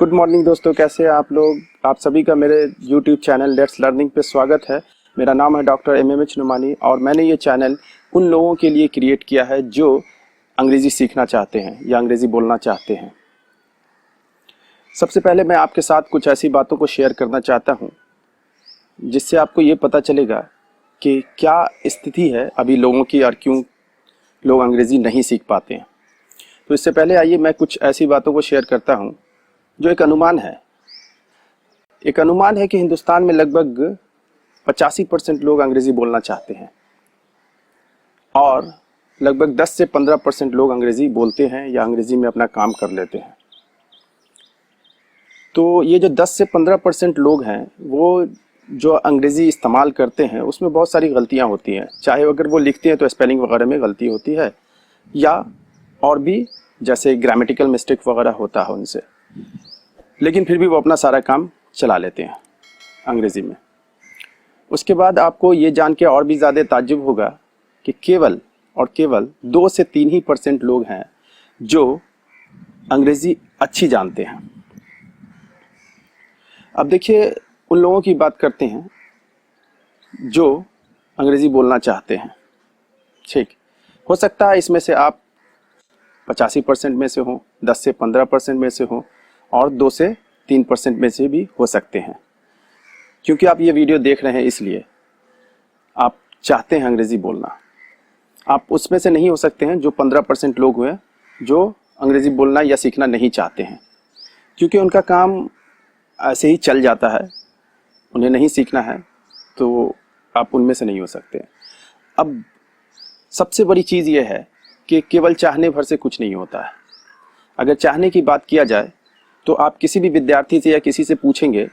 Good morning दोस्तों, कैसे हैं आप लोग। आप सभी का मेरे यूट्यूब चैनल लेट्स लर्निंग पे स्वागत है। मेरा नाम है डॉक्टर एमएमएच नुमानी और मैंने ये चैनल उन लोगों के लिए क्रिएट किया है जो अंग्रेज़ी सीखना चाहते हैं या अंग्रेज़ी बोलना चाहते हैं। सबसे पहले मैं आपके साथ कुछ ऐसी बातों को शेयर करना चाहता हूँ जिससे आपको ये पता चलेगा कि क्या स्थिति है अभी लोगों की और क्यों लोग अंग्रेज़ी नहीं सीख पाते हैं। तो इससे पहले आइए मैं कुछ ऐसी बातों को शेयर करता हूँ जो एक अनुमान है कि हिंदुस्तान में लगभग 85% लोग अंग्रेज़ी बोलना चाहते हैं और लगभग 10 से 15% लोग अंग्रेज़ी बोलते हैं या अंग्रेज़ी में अपना काम कर लेते हैं। तो ये जो 10 से 15% लोग हैं वो जो अंग्रेज़ी इस्तेमाल करते हैं उसमें बहुत सारी गलतियां होती हैं, चाहे अगर वो लिखते हैं तो स्पेलिंग वगैरह में गलती होती है या और भी जैसे ग्रामेटिकल मिस्टेक वगैरह होता है उनसे, लेकिन फिर भी वो अपना सारा काम चला लेते हैं अंग्रेज़ी में। उसके बाद आपको ये जान के और भी ज़्यादा ताज्जुब होगा कि केवल 2 से 3% लोग हैं जो अंग्रेज़ी अच्छी जानते हैं। अब देखिए, उन लोगों की बात करते हैं जो अंग्रेज़ी बोलना चाहते हैं। ठीक, हो सकता है इसमें से आप 85% में से हों, 10 से 15% में से हों और 2 से 3% में से भी हो सकते हैं। क्योंकि आप ये वीडियो देख रहे हैं इसलिए आप चाहते हैं अंग्रेज़ी बोलना। आप उसमें से नहीं हो सकते हैं जो 15% लोग हुए जो अंग्रेज़ी बोलना या सीखना नहीं चाहते हैं, क्योंकि उनका काम ऐसे ही चल जाता है, उन्हें नहीं सीखना है, तो आप उनमें से नहीं हो सकते। अब सबसे बड़ी चीज़ ये है कि केवल चाहने भर से कुछ नहीं होता है। अगर चाहने की बात किया जाए तो आप किसी भी विद्यार्थी से या किसी से पूछेंगे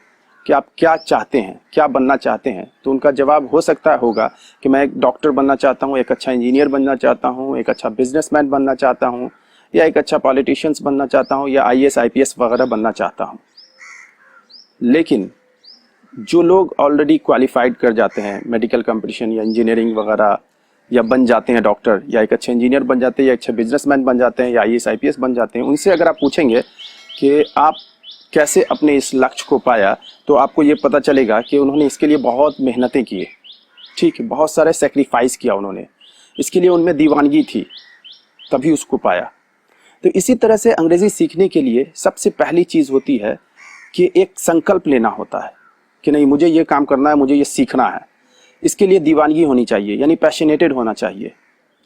कि आप क्या चाहते हैं, क्या बनना चाहते हैं, तो उनका जवाब हो सकता होगा कि मैं एक डॉक्टर बनना चाहता हूँ, एक अच्छा इंजीनियर बनना चाहता हूँ, एक अच्छा बिजनेसमैन बनना चाहता हूँ, या एक अच्छा पॉलिटिशियंस बनना चाहता हूँ, या आईएएस आईपीएस वगैरह बनना चाहता हूँ। लेकिन जो लोग ऑलरेडी क्वालिफाइड कर जाते हैं मेडिकल कंपटीशन या इंजीनियरिंग वगैरह, या बन जाते हैं डॉक्टर, या एक अच्छे इंजीनियर बन जाते हैं, या अच्छे बिजनेसमैन बन जाते हैं, या आईएएस आईपीएस बन जाते हैं, उनसे अगर आप पूछेंगे कि आप कैसे अपने इस लक्ष्य को पाया, तो आपको ये पता चलेगा कि उन्होंने इसके लिए बहुत मेहनतें की। ठीक है, बहुत सारे सेक्रीफाइस किया उन्होंने, इसके लिए उनमें दीवानगी थी, तभी उसको पाया। तो इसी तरह से अंग्रेज़ी सीखने के लिए सबसे पहली चीज़ होती है कि एक संकल्प लेना होता है कि नहीं, मुझे ये काम करना है, मुझे ये सीखना है। इसके लिए दीवानगी होनी चाहिए, यानी पैशनेटेड होना चाहिए।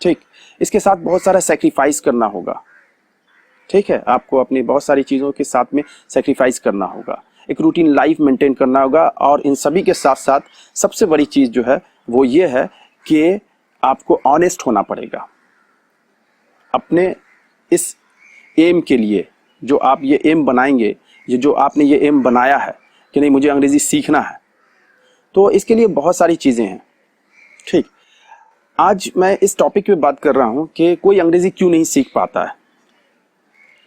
ठीक, इसके साथ बहुत सारा सेक्रीफाइस करना होगा। ठीक है, आपको अपनी बहुत सारी चीज़ों के साथ में सेक्रीफाइस करना होगा, एक रूटीन लाइफ मेंटेन करना होगा, और इन सभी के साथ साथ सबसे बड़ी चीज़ जो है वो ये है कि आपको ऑनेस्ट होना पड़ेगा अपने इस एम के लिए। जो आप ये एम बनाएंगे, ये जो आपने ये एम बनाया है कि नहीं मुझे अंग्रेज़ी सीखना है, तो इसके लिए बहुत सारी चीज़ें हैं। ठीक, आज मैं इस टॉपिक पे बात कर रहा हूँ कि कोई अंग्रेज़ी क्यों नहीं सीख पाता है।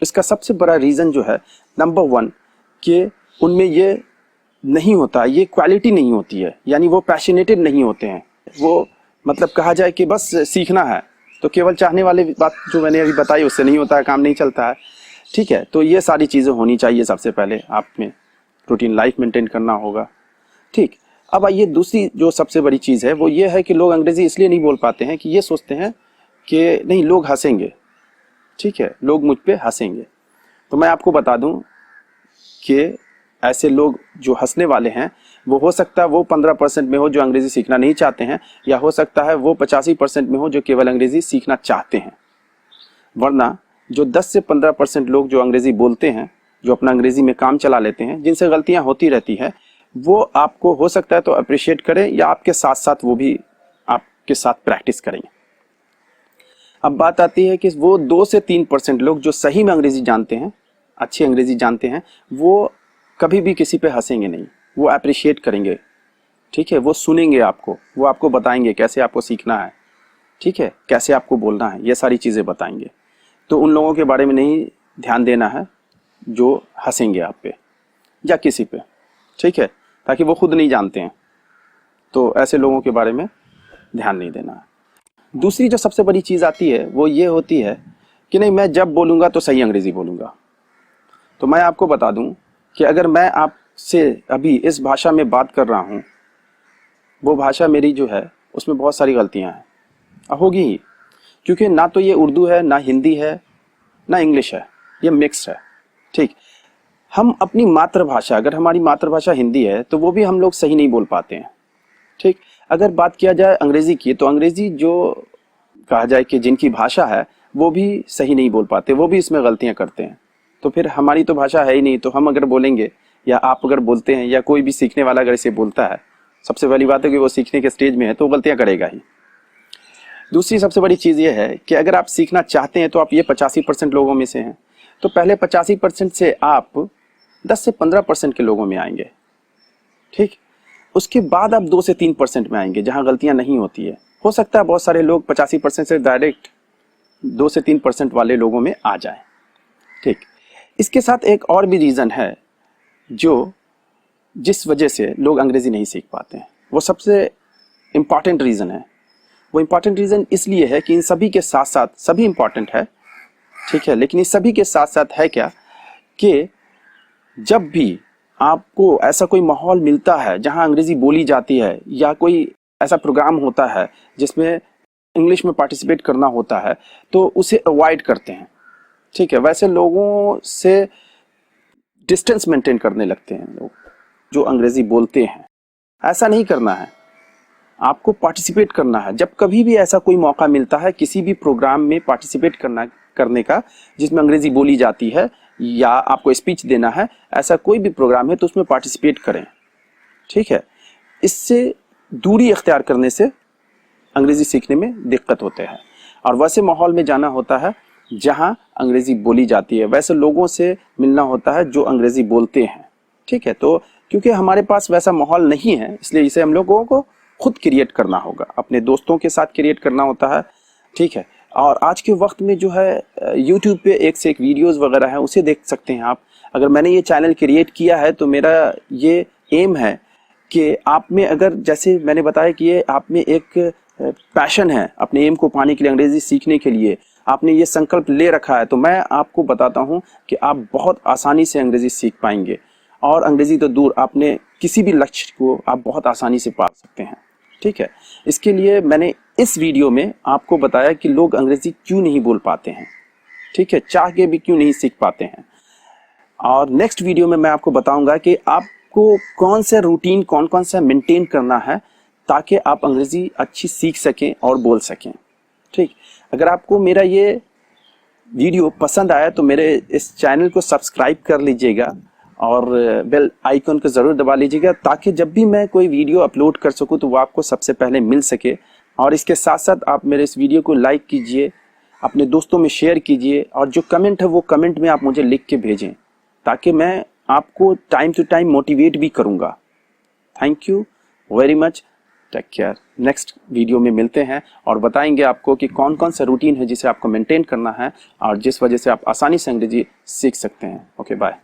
इसका सबसे बड़ा रीज़न जो है, नंबर 1, कि उनमें ये नहीं होता, ये क्वालिटी नहीं होती है, यानी वो पैशनेटेड नहीं होते हैं। वो मतलब कहा जाए कि बस सीखना है, तो केवल चाहने वाले बात जो मैंने अभी बताई उससे नहीं होता है, काम नहीं चलता है। ठीक है, तो ये सारी चीज़ें होनी चाहिए। सबसे पहले आप में रूटीन लाइफ मेंटेन करना होगा। ठीक, अब आइए दूसरी जो सबसे बड़ी चीज़ है वो ये है कि लोग अंग्रेज़ी इसलिए नहीं बोल पाते हैं कि ये सोचते हैं कि नहीं, लोग हंसेंगे। ठीक है, लोग मुझ पे हंसेंगे। तो मैं आपको बता दूं कि ऐसे लोग जो हंसने वाले हैं वो हो सकता है वो 15% में हो जो अंग्रेज़ी सीखना नहीं चाहते हैं, या हो सकता है वो 85% में हो जो केवल अंग्रेज़ी सीखना चाहते हैं। वरना जो 10 से 15% लोग जो अंग्रेज़ी बोलते हैं, जो अपना अंग्रेज़ी में काम चला लेते हैं, जिनसे गलतियाँ होती रहती है, वो आपको हो सकता है तो अप्रिशिएट करें, या आपके साथ साथ वो भी आपके साथ प्रैक्टिस करेंगे। अब बात आती है कि वो 2 से 3% लोग जो सही में अंग्रेज़ी जानते हैं, अच्छी अंग्रेज़ी जानते हैं, वो कभी भी किसी पे हंसेंगे नहीं, वो अप्रिशिएट करेंगे। ठीक है, वो सुनेंगे आपको, वो आपको बताएंगे कैसे आपको सीखना है। ठीक है, कैसे आपको बोलना है, ये सारी चीज़ें बताएंगे। तो उन लोगों के बारे में नहीं ध्यान देना है जो हंसेंगे आप पे या किसी पे। ठीक है, ताकि वो खुद नहीं जानते हैं, तो ऐसे लोगों के बारे में ध्यान नहीं देना है। दूसरी जो सबसे बड़ी चीज़ आती है वो ये होती है कि नहीं, मैं जब बोलूँगा तो सही अंग्रेज़ी बोलूँगा। तो मैं आपको बता दूं कि अगर मैं आपसे अभी इस भाषा में बात कर रहा हूँ, वो भाषा मेरी जो है उसमें बहुत सारी गलतियाँ हैं, होगी ही, क्योंकि ना तो ये उर्दू है, ना हिंदी है, ना इंग्लिश है, ये मिक्स है। ठीक, हम अपनी मातृभाषा, अगर हमारी मातृभाषा हिंदी है तो वो भी हम लोग सही नहीं बोल पाते हैं। ठीक, अगर बात किया जाए अंग्रेजी की, तो अंग्रेजी जो कहा जाए कि जिनकी भाषा है वो भी सही नहीं बोल पाते, वो भी इसमें गलतियां करते हैं। तो फिर हमारी तो भाषा है ही नहीं, तो हम अगर बोलेंगे या आप अगर बोलते हैं या कोई भी सीखने वाला अगर इसे बोलता है, सबसे पहली बात है कि वो सीखने के स्टेज में है तो गलतियां करेगा ही। दूसरी सबसे बड़ी चीज़ ये है कि अगर आप सीखना चाहते हैं तो आप ये 85% लोगों में से हैं, तो पहले 85% से आप 10 से 15% के लोगों में आएंगे। ठीक, उसके बाद आप 2 से 3% में आएंगे जहां गलतियां नहीं होती है। हो सकता है बहुत सारे लोग 85% से डायरेक्ट 2 से 3% वाले लोगों में आ जाएं। ठीक, इसके साथ एक और भी रीज़न है जो जिस वजह से लोग अंग्रेजी नहीं सीख पाते हैं, वो सबसे इम्पॉर्टेंट रीज़न है। वो इम्पॉर्टेंट रीज़न इसलिए है कि इन सभी के साथ साथ, सभी इम्पॉर्टेंट है, ठीक है, लेकिन इस सभी के साथ साथ है क्या कि जब भी आपको ऐसा कोई माहौल मिलता है जहां अंग्रेजी बोली जाती है या कोई ऐसा प्रोग्राम होता है जिसमें इंग्लिश में पार्टिसिपेट करना होता है, तो उसे अवॉइड करते हैं। ठीक है, वैसे लोगों से डिस्टेंस मेंटेन करने लगते हैं लोग जो अंग्रेजी बोलते हैं। ऐसा नहीं करना है, आपको पार्टिसिपेट करना है। जब कभी भी ऐसा कोई मौका मिलता है किसी भी प्रोग्राम में पार्टिसिपेट करने का जिसमें अंग्रेजी बोली जाती है या आपको स्पीच देना है, ऐसा कोई भी प्रोग्राम है तो उसमें पार्टिसिपेट करें। ठीक है, इससे दूरी इख्तियार करने से अंग्रेजी सीखने में दिक्कत होते हैं, और वैसे माहौल में जाना होता है जहां अंग्रेजी बोली जाती है, वैसे लोगों से मिलना होता है जो अंग्रेजी बोलते हैं। ठीक है, तो क्योंकि हमारे पास वैसा माहौल नहीं है, इसलिए इसे हम लोगों को खुद क्रिएट करना होगा, अपने दोस्तों के साथ क्रिएट करना होता है। ठीक है, और आज के वक्त में जो है YouTube पे एक से एक वीडियोस वगैरह हैं, उसे देख सकते हैं आप। अगर मैंने ये चैनल क्रिएट किया है तो मेरा ये एम है कि आप में, अगर जैसे मैंने बताया कि ये आप में एक पैशन है अपने एम को पाने के लिए, अंग्रेजी सीखने के लिए आपने ये संकल्प ले रखा है, तो मैं आपको बताता हूँ कि आप बहुत आसानी से अंग्रेजी सीख पाएंगे, और अंग्रेजी तो दूर, आपने किसी भी लक्ष्य को आप बहुत आसानी से पा सकते हैं। ठीक है, इसके लिए मैंने इस वीडियो में आपको बताया कि लोग अंग्रेजी क्यों नहीं बोल पाते हैं। ठीक है, चाह के भी क्यों नहीं सीख पाते हैं। और नेक्स्ट वीडियो में मैं आपको बताऊंगा कि आपको कौन सा रूटीन, कौन सा मेंटेन करना है ताकि आप अंग्रेजी अच्छी सीख सकें और बोल सकें। ठीक, अगर आपको मेरा ये वीडियो पसंद आया तो मेरे इस चैनल को सब्सक्राइब कर लीजिएगा और बेल आइकन को ज़रूर दबा लीजिएगा, ताकि जब भी मैं कोई वीडियो अपलोड कर सकूं तो वो आपको सबसे पहले मिल सके। और इसके साथ साथ आप मेरे इस वीडियो को लाइक कीजिए, अपने दोस्तों में शेयर कीजिए, और जो कमेंट है वो कमेंट में आप मुझे लिख के भेजें, ताकि मैं आपको टाइम टू टाइम मोटिवेट भी करूँगा। Thank you very much, take care. Next video में मिलते हैं और बताएंगे आपको कि कौन कौन सा रूटीन है जिसे आपको मेंटेन करना है और जिस वजह से आप आसानी से अंग्रेजी सीख सकते हैं। Okay, bye.